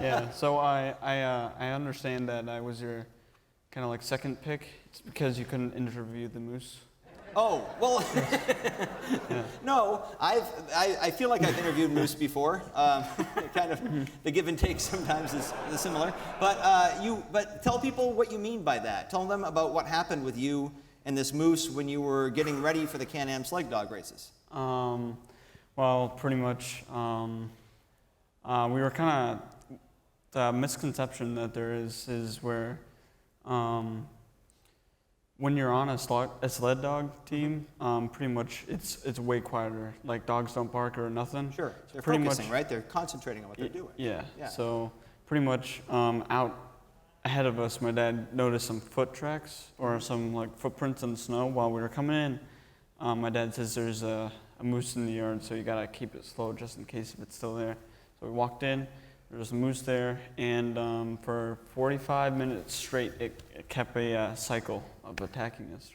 Yeah, so I understand that I was your kind of like second pick. It's because you couldn't interview the moose. Oh, well, Yeah. no, I feel like I've interviewed moose before. Kind of the give and take sometimes is similar. But tell people what you mean by that. Tell them about what happened with you and this moose when you were getting ready for the Can-Am sled dog races. Well, pretty much, we were kind of, the misconception that there is where when you're on a sled dog team, pretty much it's way quieter. Like dogs don't bark or nothing. Sure, they're pretty focusing, much, right? They're concentrating on what they're doing. Yeah. Yeah. So pretty much out ahead of us, my dad noticed some foot tracks or some like footprints in the snow while we were coming in. My dad says there's a moose in the yard, so you gotta keep it slow just in case if it's still there. So we walked in, there was a moose there, and for 45 minutes straight, it kept a cycle of attacking us,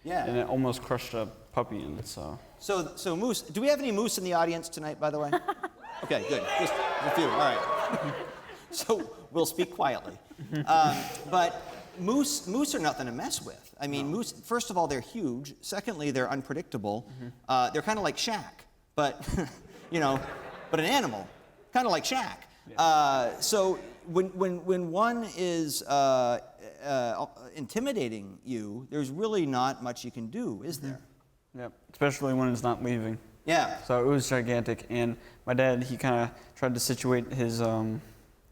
and it almost crushed a puppy in it. So moose. Do we have any moose in the audience tonight, by the way? Okay, good. Just a few. All right. So we'll speak quietly. But moose are nothing to mess with. I mean, moose. First of all, they're huge. Secondly, they're unpredictable. They're kind of like Shaq, but but an animal, kind of like Shaq. Yeah. So when one is intimidating you, there's really not much you can do, is there? Yep. Especially when it's not leaving. Yeah. So it was gigantic, and my dad, he kind of tried to situate his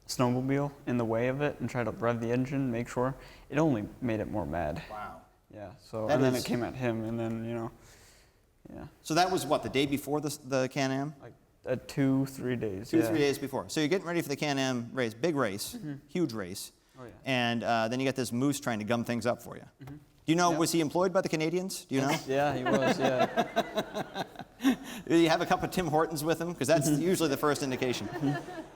snowmobile in the way of it and try to rev the engine, make sure. It only made it more mad. Wow. Yeah. So and then it came at him, and then yeah. So that was what, the day before the Can-Am? Like 2-3 days. 2-3 days before. So you're getting ready for the Can-Am race, big race, huge race. Oh yeah. And then you got this moose trying to gum things up for you. Do you know, was he employed by the Canadians? Do you know? Yeah, he was, yeah. Do you have a cup of Tim Hortons with him? Because that's usually the first indication.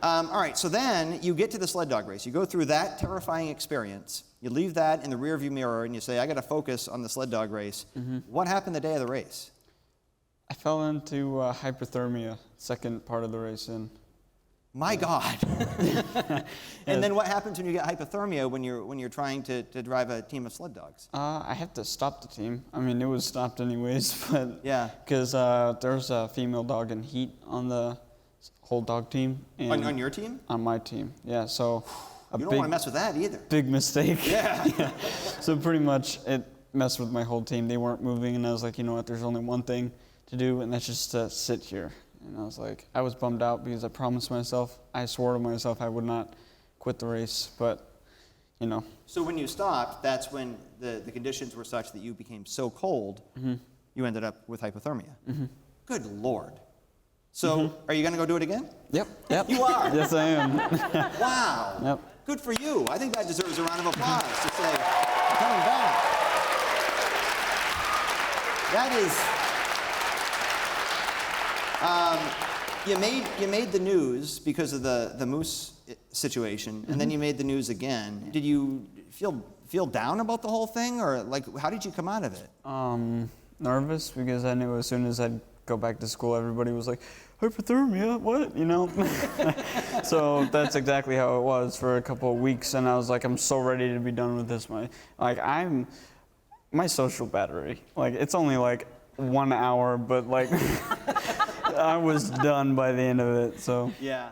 All right, so then you get to the sled dog race. You go through that terrifying experience. You leave that in the rearview mirror and you say, I got to focus on the sled dog race. What happened the day of the race? I fell into hypothermia, second part of the race in. My God. And then what happens when you get hypothermia when you're trying to drive a team of sled dogs? I had to stop the team. I mean, it was stopped anyways, but yeah, because there was a female dog in heat on the whole dog team. And on your team? On my team, yeah. So you don't want to mess with that either. Big mistake. Yeah. Yeah. So pretty much it messed with my whole team. They weren't moving, and I was like, you know what? There's only one thing to do, and that's just to sit here. And I was like, I was bummed out because I promised myself, I swore to myself I would not quit the race, but, So when you stopped, that's when the conditions were such that you became so cold, you ended up with hypothermia. Good Lord. So are you going to go do it again? Yep. You are? Yes, I am. Wow. Yep. Good for you. I think that deserves a round of applause to say, I'm coming back. That is... you made the news because of the moose situation, and then you made the news again. Did you feel down about the whole thing, or like how did you come out of it? Nervous because I knew as soon as I'd go back to school, everybody was like, hypothermia, what? So that's exactly how it was for a couple of weeks, and I was like, I'm so ready to be done with this. My social battery, it's only 1 hour, but I was done by the end of it, so. Yeah.